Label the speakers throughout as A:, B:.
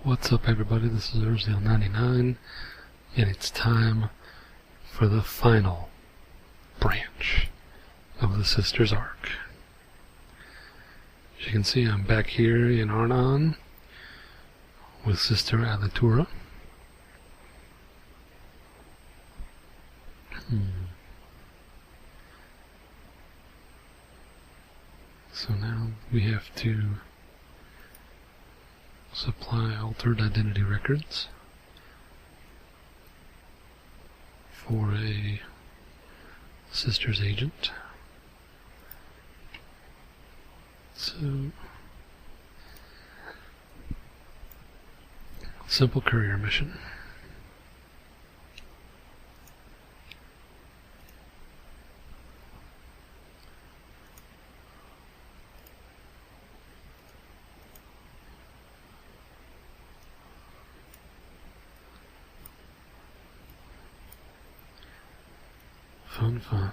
A: What's up, everybody? This is Urzael99, and it's time for the final branch of the Sisters Arc. As you can see, I'm back here in Arnon with Sister Alitura. So now we have to supply altered identity records for a Sisters agent. So, simple courier mission. Fun.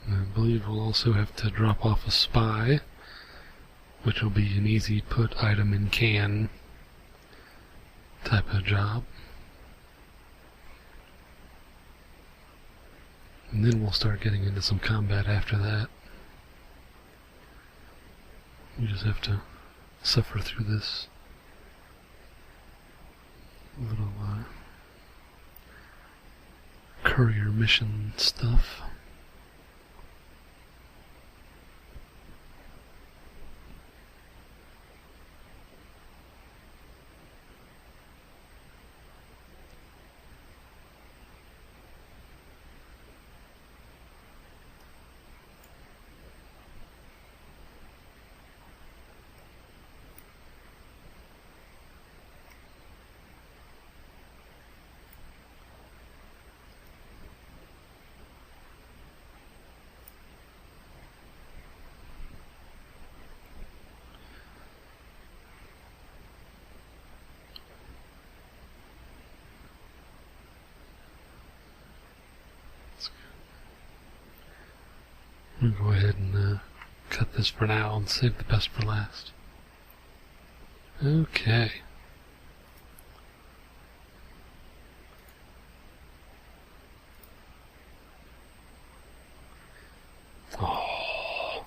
A: I believe we'll also have to drop off a spy, which will be an easy put item in can type of job. And then we'll start getting into some combat after that. We just have to suffer through this little courier mission stuff. I'm going to go ahead and cut this for now and save the best for last. Okay. Oh,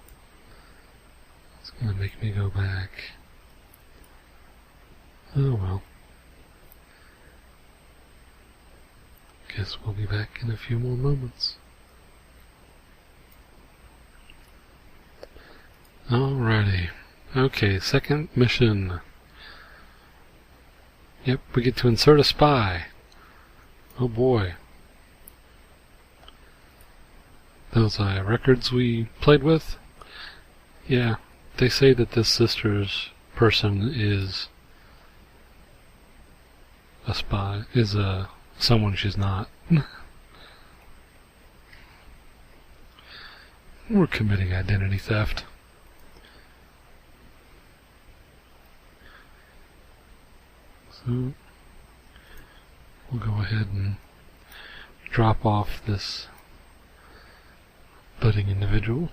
A: it's going to make me go back. Oh well. Guess we'll be back in a few more moments. Alrighty. Okay, second mission. Yep, we get to insert a spy. Oh boy. Those records we played with? Yeah, they say that this Sisters person is a spy, is someone she's not. We're committing identity theft. So, we'll go ahead and drop off this budding individual.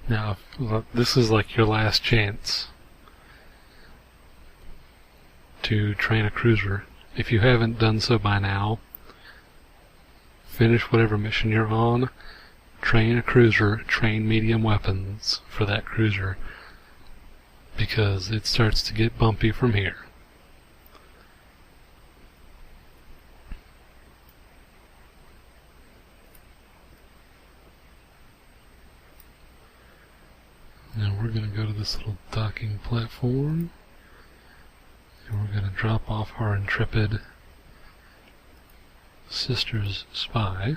A: Now, this is like your last chance to train a cruiser. If you haven't done so by now, finish whatever mission you're on. Train a cruiser, train medium weapons for that cruiser, because it starts to get bumpy from here. Now we're going to go to this little docking platform, and we're going to drop off our intrepid Sisters spy.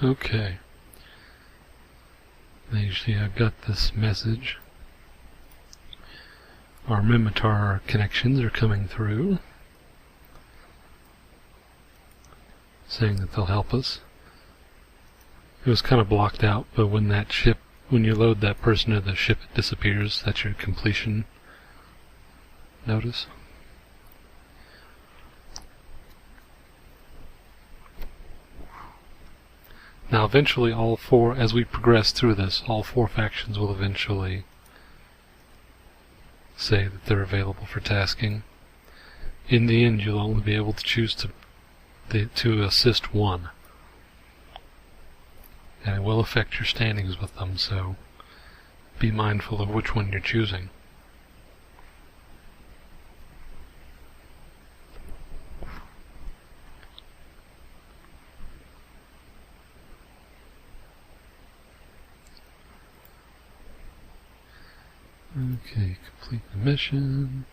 A: Okay. Now you see I've got this message. Our Minmatar connections are coming through, saying that they'll help us. It was kind of blocked out, but when you load that person to the ship, it disappears. That's your completion notice. Now eventually as we progress through this, all 4 factions will eventually say that they're available for tasking. In the end, you'll only be able to choose to assist one. And it will affect your standings with them, so be mindful of which one you're choosing. Okay, complete the mission.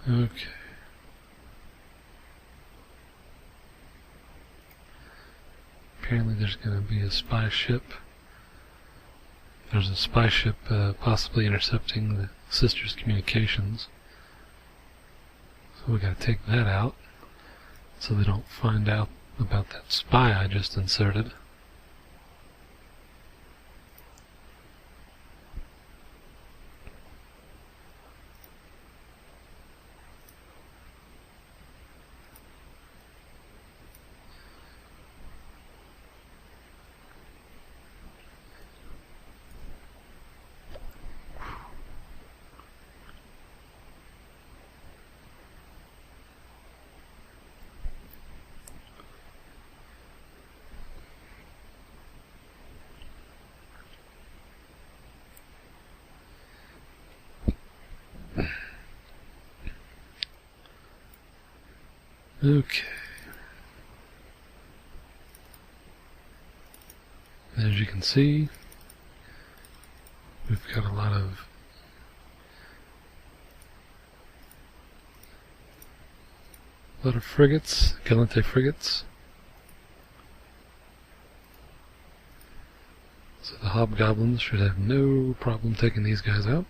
A: Okay. Apparently there's going to be a spy ship. There's a spy ship possibly intercepting the sisters' communications. So we got to take that out so they don't find out about that spy I just inserted. Okay. As you can see, we've got a lot of frigates, Gallente frigates. So the hobgoblins should have no problem taking these guys out.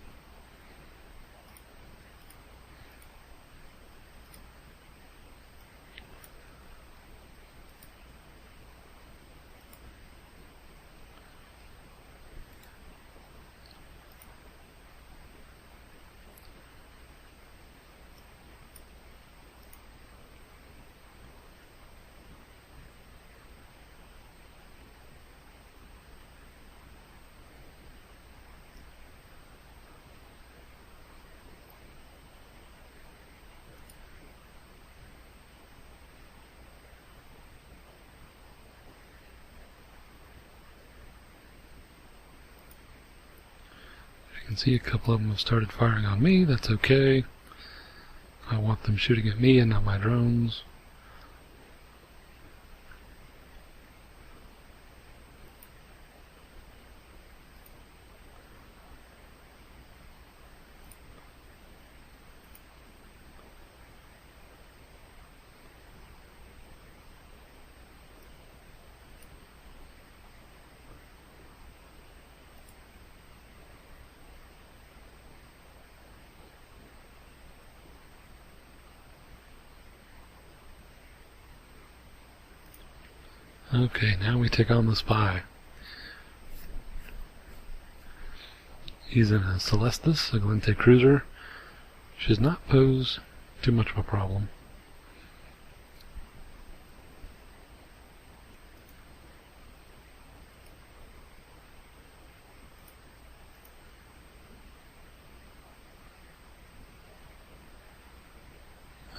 A: You can see a couple of them have started firing on me. That's okay. I want them shooting at me and not my drones. Okay, now we take on the spy. He's in a Celestis, a Gallente cruiser. She does not pose too much of a problem.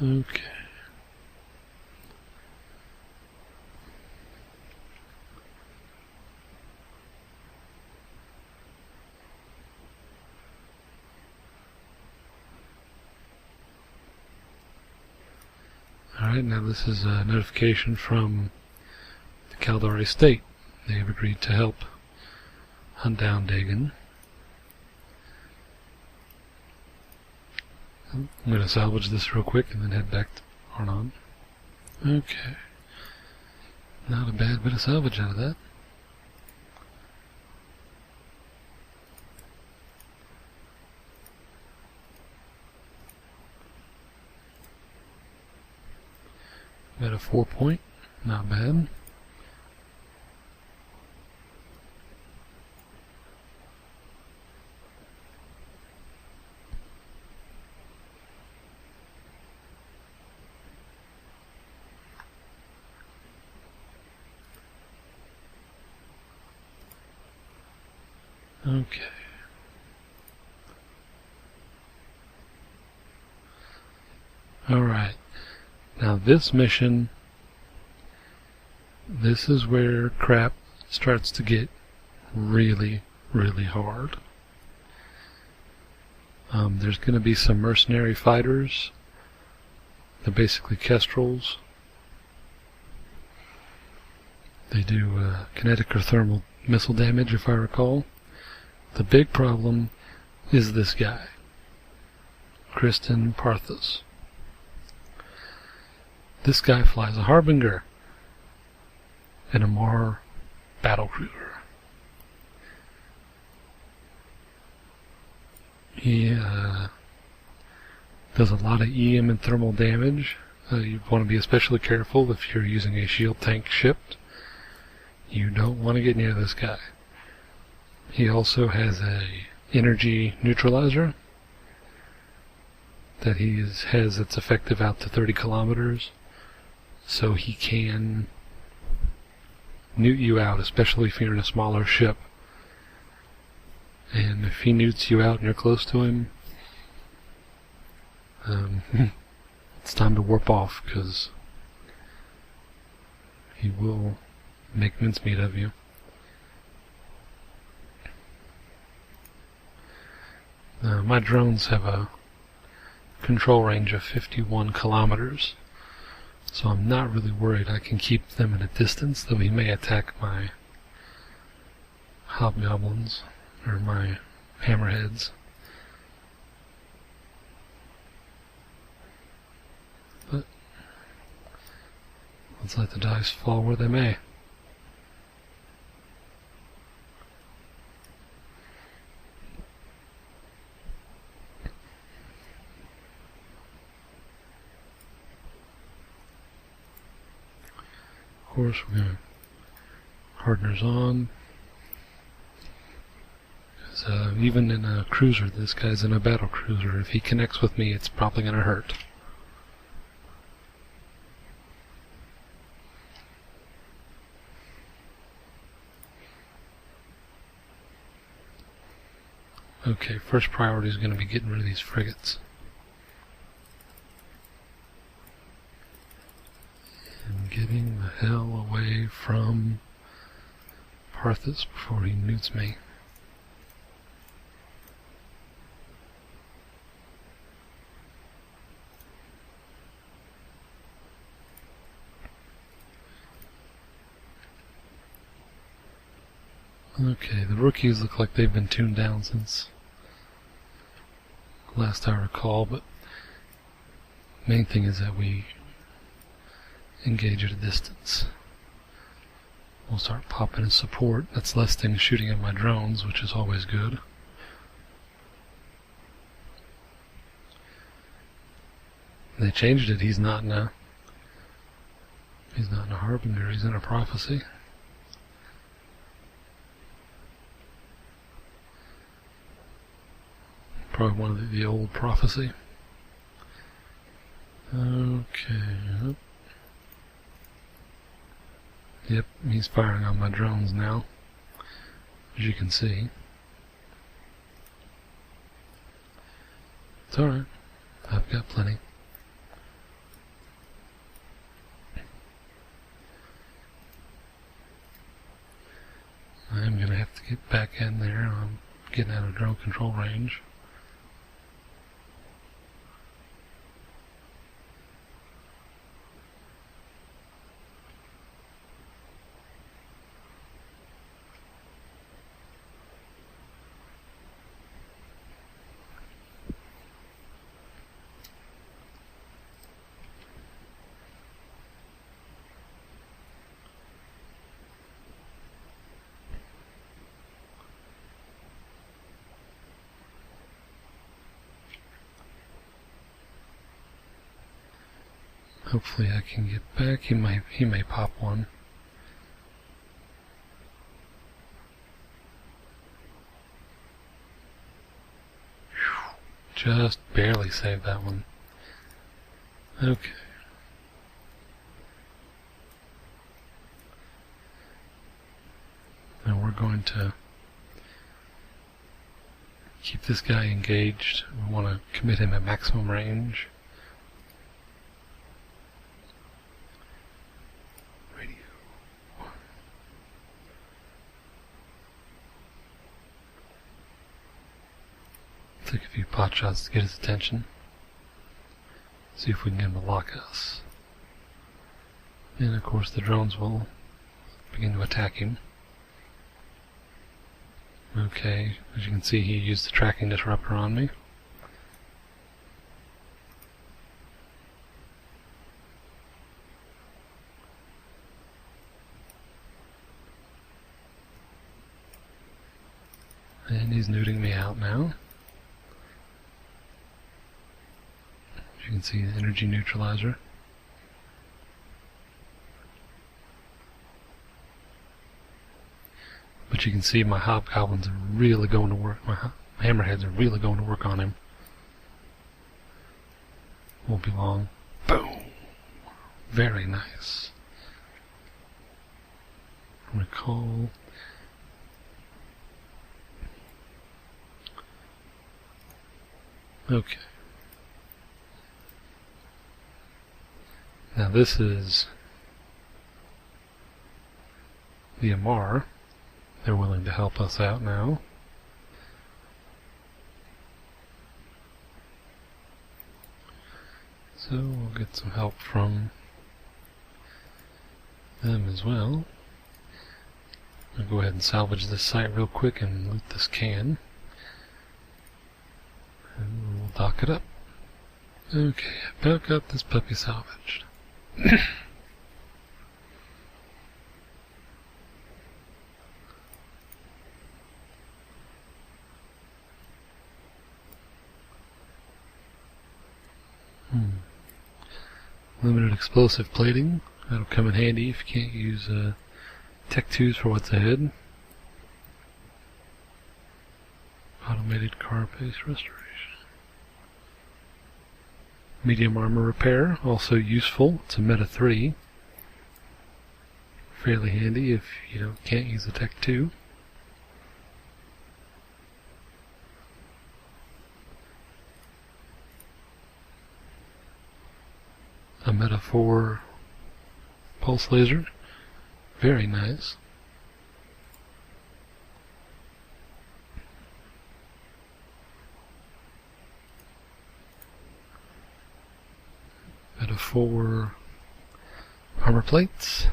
A: Okay. Alright, now this is a notification from the Caldari State. They have agreed to help hunt down Dagon. I'm going to salvage this real quick and then head back to Arnon. Okay. Not a bad bit of salvage out of that. Got a 4-point. Not bad. Okay. Alright. Now this mission, this is where crap starts to get really, really hard. There's going to be some mercenary fighters. They're basically kestrels. They do kinetic or thermal missile damage, if I recall. The big problem is this guy, Kristen Parthos. This guy flies a Harbinger and a Mar battlecruiser. He does a lot of EM and thermal damage. You want to be especially careful if you're using a shield tank ship. You don't want to get near this guy. He also has a energy neutralizer that has its effective out to 30 kilometers, so he can newt you out, especially if you're in a smaller ship. And if he newts you out and you're close to him, it's time to warp off, because he will make mincemeat of you. My drones have a control range of 51 kilometers, so I'm not really worried. I can keep them at a distance, though he may attack my hobgoblins or my hammerheads. But let's let the dice fall where they may. Of course, we're going to hardeners on. Even in a cruiser, this guy's in a battle cruiser. If he connects with me, it's probably going to hurt. Okay, first priority is going to be getting rid of these frigates. And getting the hell away from Parthos before he newts me. Okay, the rookies look like they've been tuned down since last I recall, but main thing is that we engage at a distance. We'll start popping in support. That's less things shooting at my drones, which is always good. They changed it. He's not in a Harbinger, he's in a Prophecy. Probably one of the old Prophecy. Okay. Yep, he's firing on my drones now, as you can see. It's alright. I've got plenty. I'm going to have to get back in there. I'm getting out of drone control range. Hopefully I can get back. He may pop one. Just barely saved that one. Okay. Now we're going to keep this guy engaged. We want to commit him at maximum range. Radio. Take a few pot shots to get his attention. See if we can get him to lock us. And of course the drones will begin to attack him. Okay, as you can see, he used the tracking disruptor on me. And he's neuting me out now. As you can see, the energy neutralizer. But you can see my hobgoblins are really going to work. My hammerheads are really going to work on him. Won't be long. Boom! Very nice. Recall. Okay. Now this is the Amarr. They're willing to help us out now. So we'll get some help from them as well. I'll go ahead and salvage this site real quick and loot this can. And we'll dock it up. Okay, about got this puppy salvaged. Limited explosive plating. That'll come in handy if you can't use Tech 2s for what's ahead. Automated carapace restoration. Medium armor repair, also useful. It's a meta 3. Fairly handy if you can't use a Tech 2. A meta 4 pulse laser. Very nice. Meta 4 armor plates.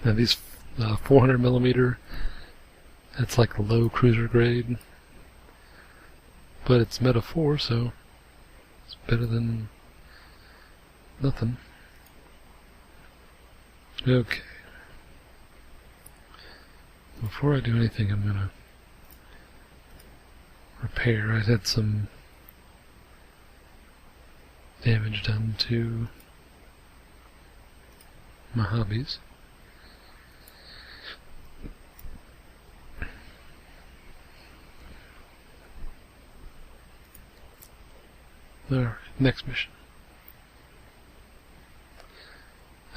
A: Now these 400mm, that's like a low cruiser grade, but it's meta 4, so it's better than nothing. Okay. Before I do anything, I'm gonna repair. I had some damage done to my hobbies. Alright, next mission.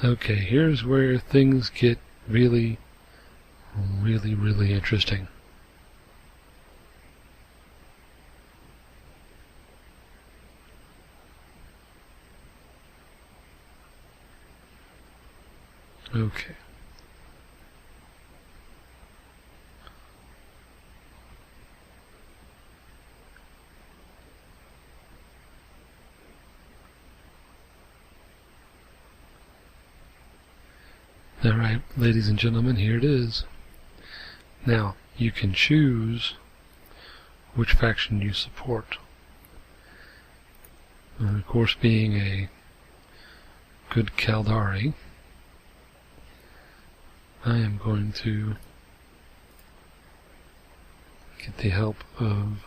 A: Okay, here's where things get really interesting. Okay. Alright, ladies and gentlemen, here it is. Now, you can choose which faction you support. And of course, being a good Caldari, I am going to get the help of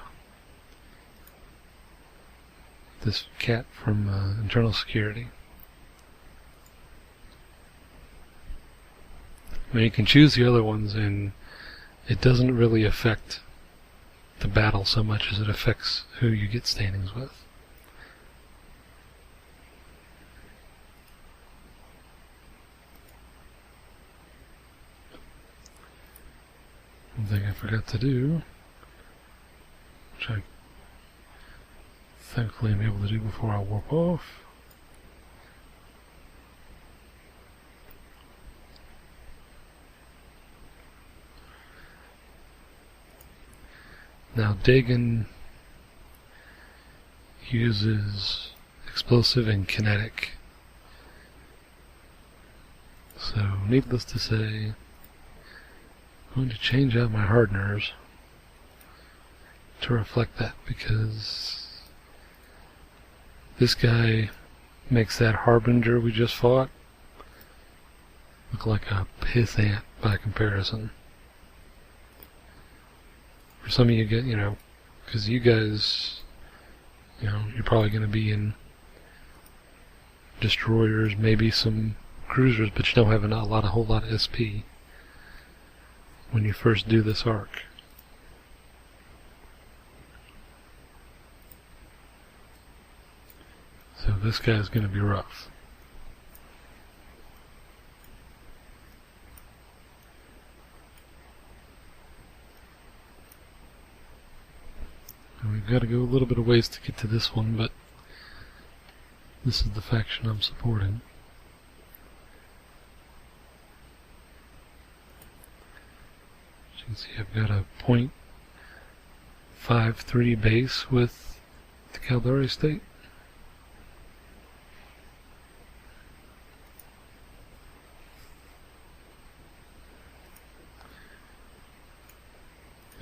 A: this cat from internal security. I mean, you can choose the other ones, and it doesn't really affect the battle so much as it affects who you get standings with. One thing I forgot to do, which I thankfully am able to do before I warp off. Now Dagon uses explosive and kinetic. So needless to say, I'm going to change out my hardeners to reflect that, because this guy makes that Harbinger we just fought look like a piss ant by comparison. For some of you, because you guys, you're probably going to be in destroyers, maybe some cruisers, but you don't have a whole lot of SP when you first do this arc. So this guy's going to be rough. And we've got to go a little bit of ways to get to this one, but this is the faction I'm supporting. As you can see, I've got a .53 base with the Caldari state.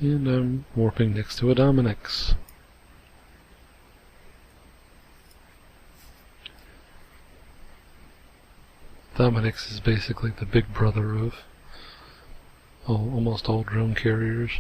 A: And I'm warping next to a Dominix. Dominix is basically the big brother of almost all drone carriers.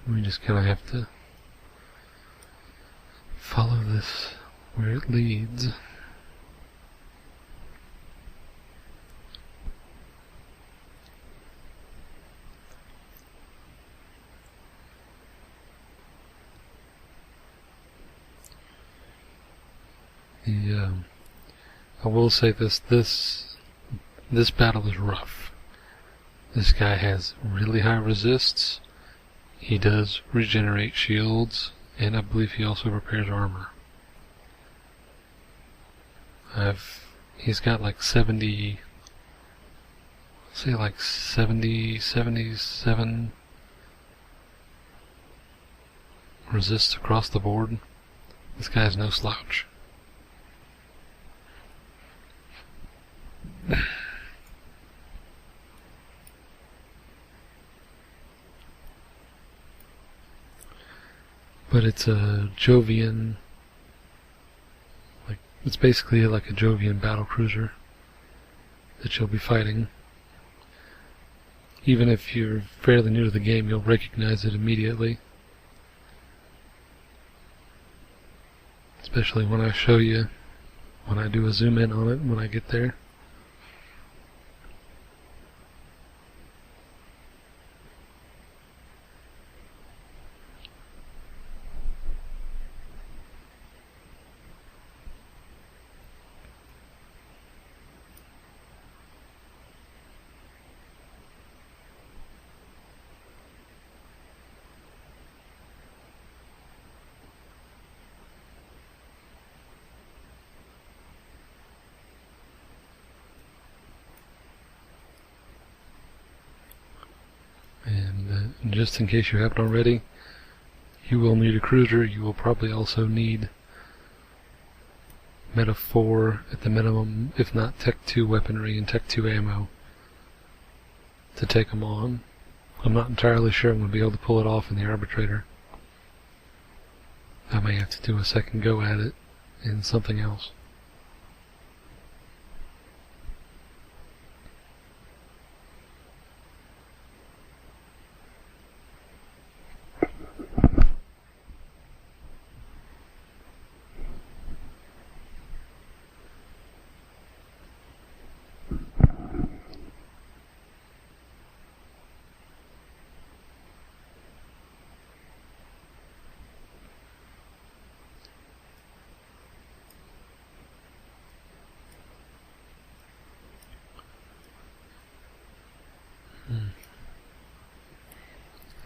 A: We just kind of have to follow this where it leads. I will say this battle is rough. This guy has really high resists. He does regenerate shields, and I believe he also repairs armor. He's got like 70, say like 77 resists across the board. This guy's no slouch. But it's a Jovian, it's basically like a Jovian battle cruiser that you'll be fighting. Even if you're fairly new to the game, you'll recognize it immediately. Especially when I show you, when I do a zoom in on it when I get there. And just in case you haven't already, you will need a cruiser. You will probably also need Meta 4 at the minimum, if not Tech 2 weaponry and Tech 2 ammo to take them on. I'm not entirely sure I'm going to be able to pull it off in the Arbitrator. I may have to do a second go at it in something else.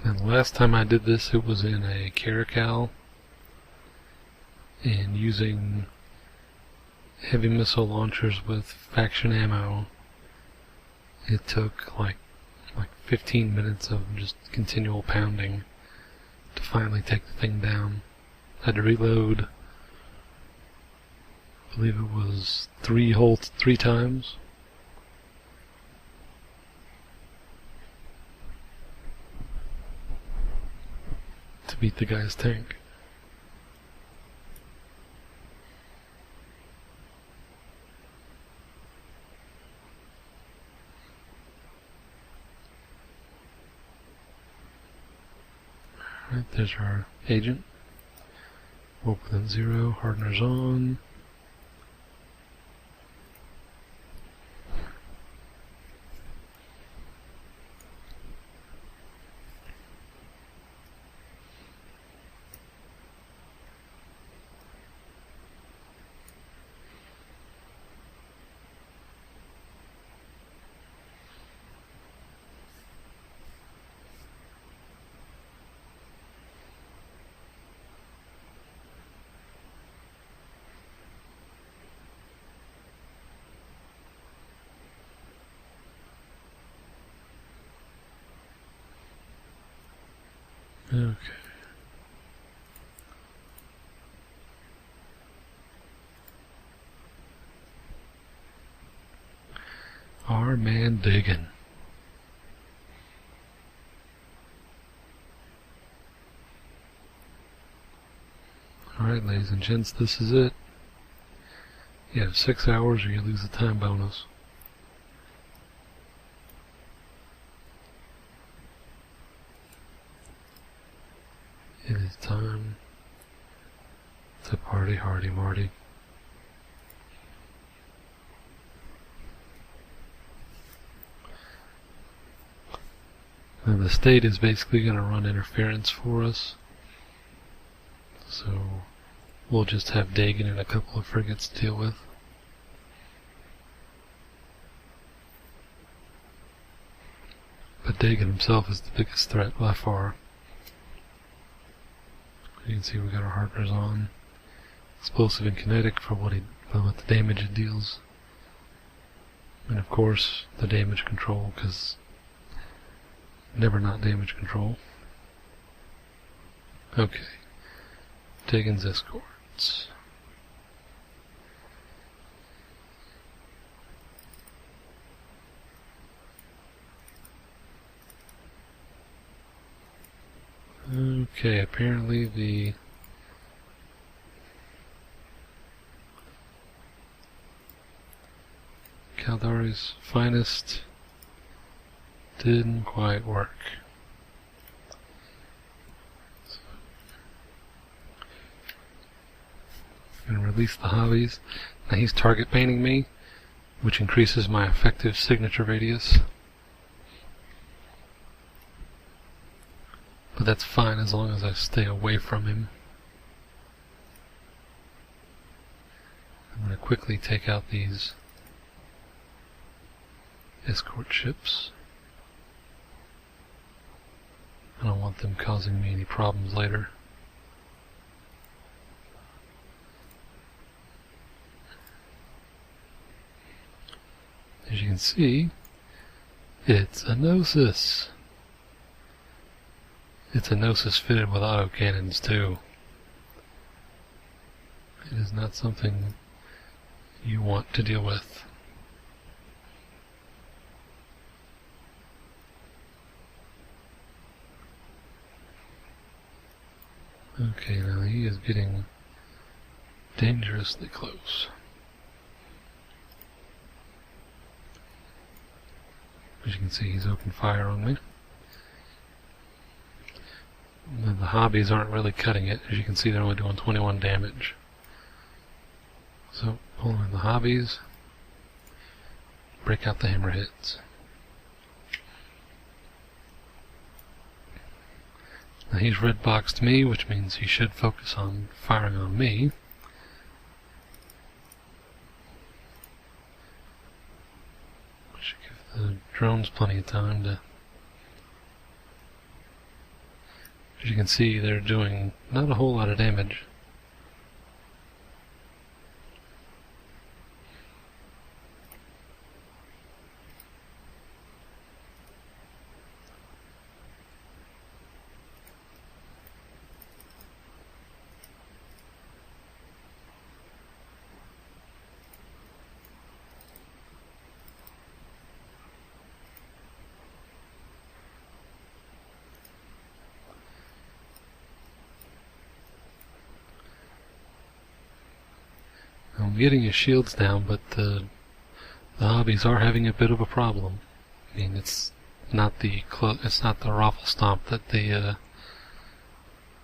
A: And the last time I did this, it was in a Caracal, and using heavy missile launchers with faction ammo. It took like 15 minutes of just continual pounding to finally take the thing down. I had to reload, I believe it was three times. To beat the guy's tank. Alright, there's our agent. Warp within 0, hardeners on. Okay. Our man digging. Alright, ladies and gents, this is it. You have 6 hours or you lose the time bonus. It is time to party hardy Marty. Now the state is basically going to run interference for us, so we'll just have Dagon and a couple of frigates to deal with. But Dagon himself is the biggest threat by far. You can see we got our hardeners on. Explosive and kinetic for what the damage it deals. And of course the damage control, because never not damage control. Okay. Dagon's escorts. Okay, apparently the Caldari's finest didn't quite work. So, I'm going to release the hobbies. Now he's target painting me, which increases my effective signature radius. But that's fine as long as I stay away from him. I'm going to quickly take out these escort ships. I don't want them causing me any problems later. As you can see, it's a Gnosis. It's a Gnosis fitted with autocannons too. It is not something you want to deal with. Okay, now he is getting dangerously close. As you can see, he's opened fire on me. And the hobbies aren't really cutting it. As you can see, they're only doing 21 damage. So, pull in the hobbies, break out the hammerheads. Now he's red boxed me, which means he should focus on firing on me. Should give the drones plenty of time to... As you can see, they're doing not a whole lot of damage. I'm getting his shields down, but the hobbies are having a bit of a problem. I mean, it's not the raffle stomp that the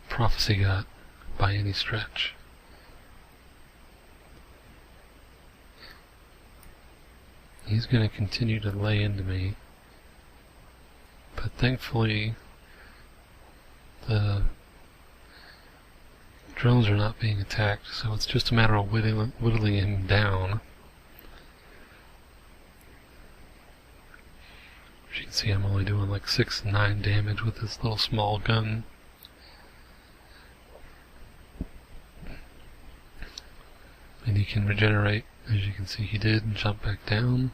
A: prophecy got by any stretch. He's going to continue to lay into me, but thankfully the drones are not being attacked, so it's just a matter of whittling him down. As you can see, I'm only doing like 6 and 9 damage with this little small gun. And he can regenerate, as you can see he did, and jump back down.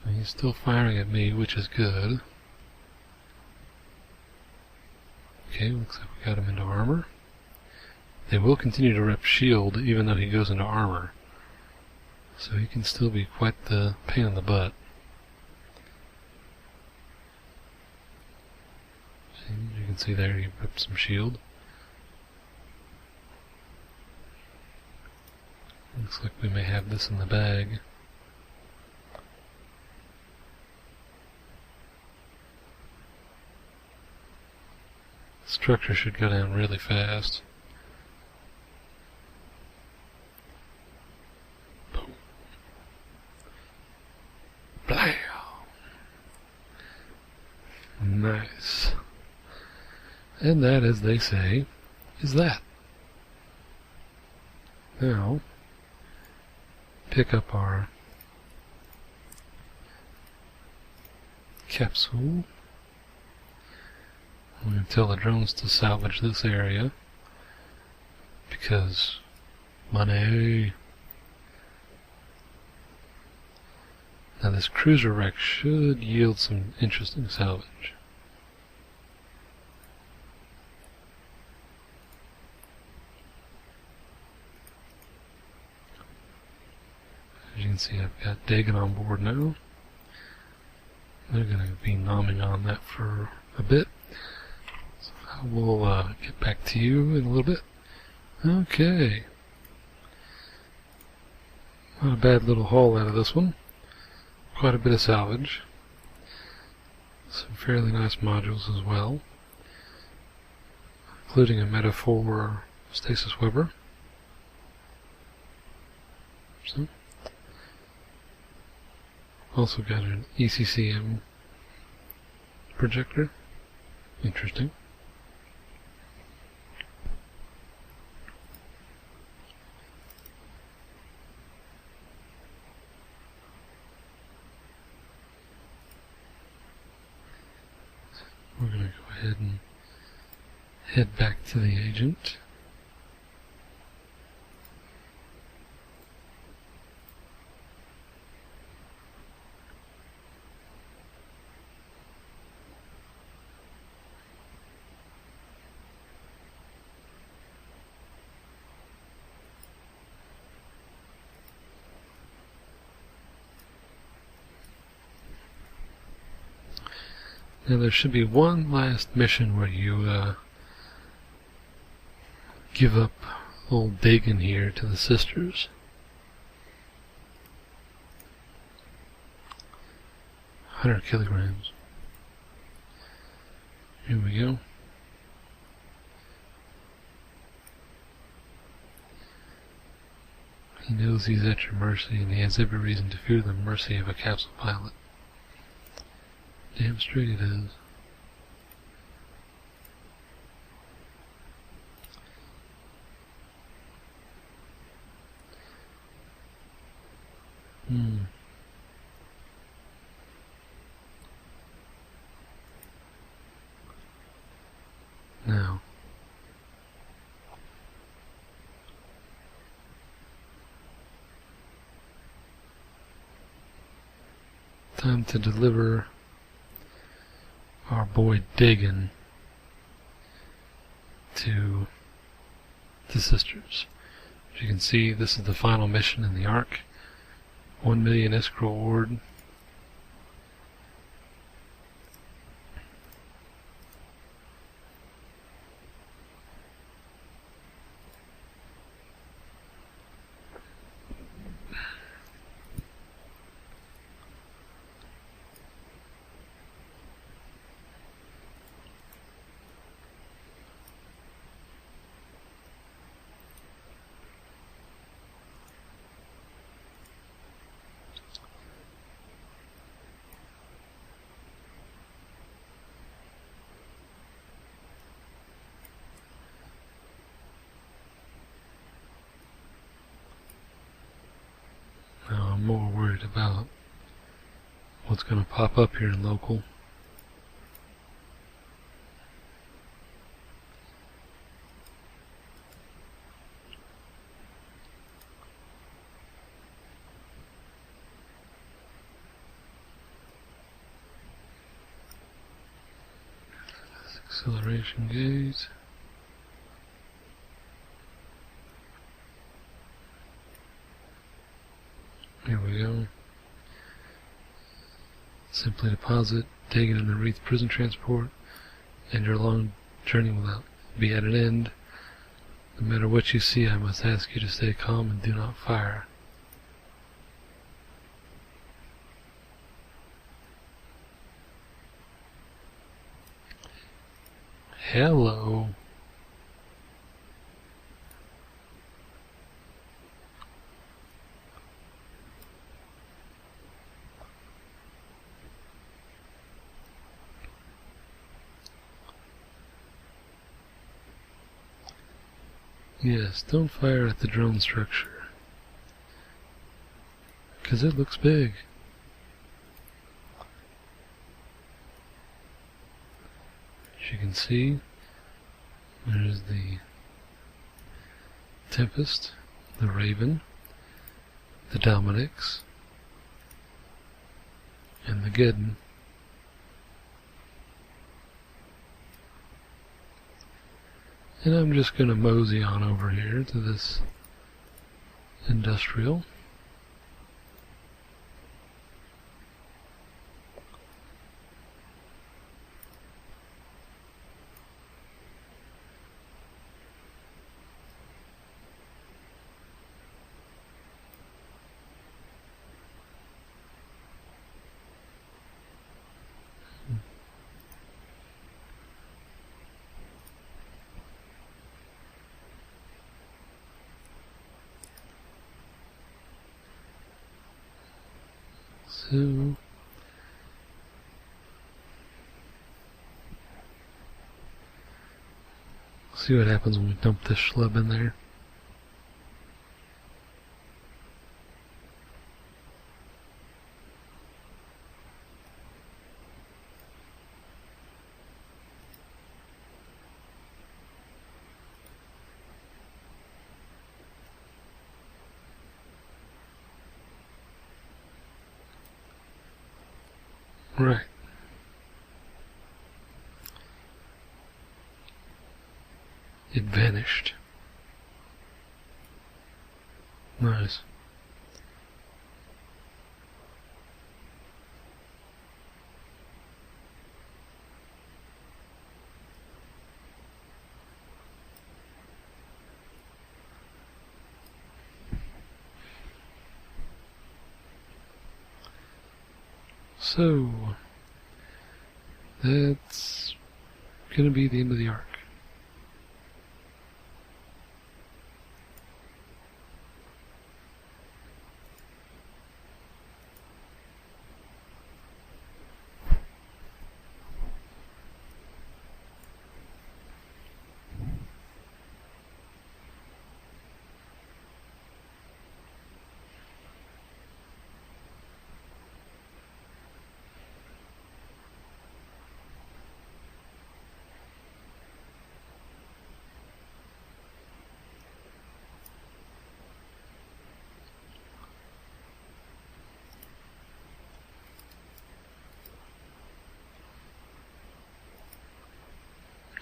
A: And he's still firing at me, which is good. Okay, looks like we got him into armor. They will continue to rip shield even though he goes into armor. So he can still be quite the pain in the butt. You can see there he ripped some shield. Looks like we may have this in the bag. Structure should go down really fast. Boom. Blam! Nice. And that, as they say, is that. Now, pick up our capsule. I'm going to tell the drones to salvage this area because money. Now this cruiser wreck should yield some interesting salvage. As you can see, I've got Dagon on board now. They're going to be nomming on that for a bit. So I will get back to you in a little bit. Okay. Not a bad little haul out of this one. Quite a bit of salvage. Some fairly nice modules as well, including a Metaphor Stasis Weber. So, also got an ECCM projector. Interesting. We're going to go ahead and head back to the agent. Now there should be one last mission where you give up old Dagon here to the sisters. 100 kilograms. Here we go. He knows he's at your mercy, and he has every reason to fear the mercy of a capsule pilot. Damn straight he does. Now, time to deliver our boy Dagon to the sisters. As you can see, this is the final mission in the Ark. 1 million escrow reward. Now I'm more worried about what's going to pop up here in local. Acceleration gauge. Here we go. Simply deposit, Dagon in the Wreath prison transport, and your long journey will be at an end. No matter what you see, I must ask you to stay calm and do not fire. Hello. Yes, don't fire at the drone structure, 'cause it looks big. As you can see, there's the Tempest, the Raven, the Dominix, and the Geddon. And I'm just going to mosey on over here to this industrial. So, see what happens when we dump this schlub in there. Right. It vanished. Nice. So, that's gonna be the end of the arc.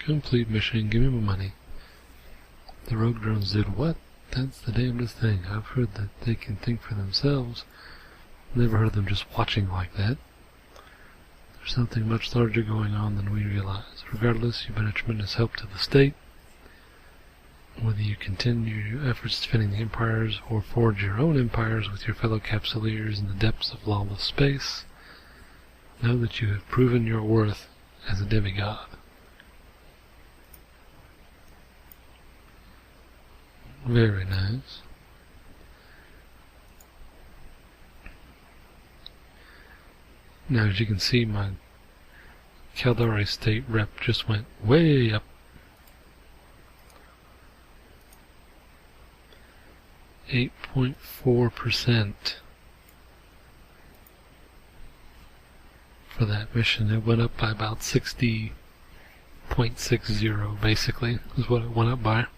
A: Complete mission, give me my money. The road drones did what? That's the damnedest thing. I've heard that they can think for themselves. Never heard them just watching like that. There's something much larger going on than we realize. Regardless, you've been a tremendous help to the state. Whether you continue your efforts defending the empires or forge your own empires with your fellow Capsuleers in the depths of lawless space, know that you have proven your worth as a demigod. Very nice. Now, as you can see, my Caldari state rep just went way up. 8.4% for that mission. It went up by about 60.60 basically, is what it went up by.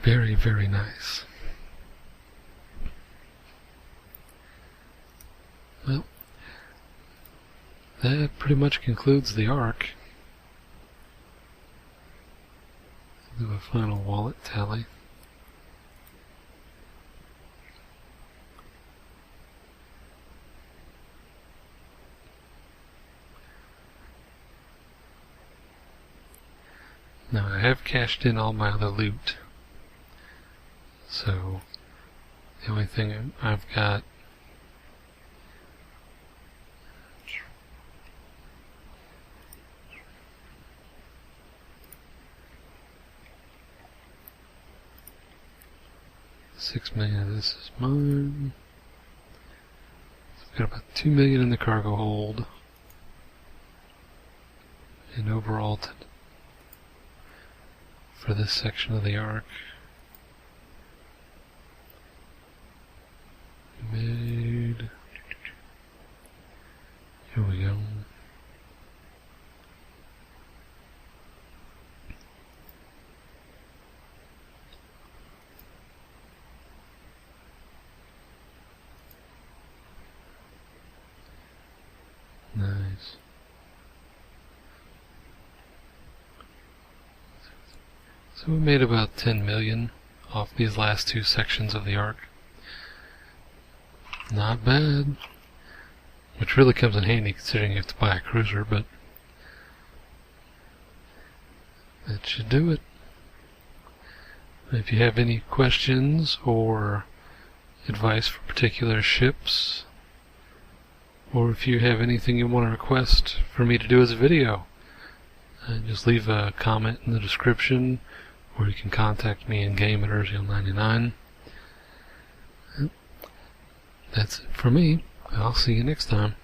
A: Very, very nice. Well, that pretty much concludes the arc. Do a final wallet tally. Now I have cashed in all my other loot. So, the only thing I've got $6 million of this is mine. I've got about $2 million in the cargo hold. And overall for this section of the arc. Made. Here we go. Nice. So we made about 10 million off these last two sections of the arc. Not bad. Which really comes in handy considering you have to buy a cruiser, but that should do it. If you have any questions or advice for particular ships, or if you have anything you want to request for me to do as a video, just leave a comment in the description, or you can contact me in game at Urzio99. That's it for me. I'll see you next time.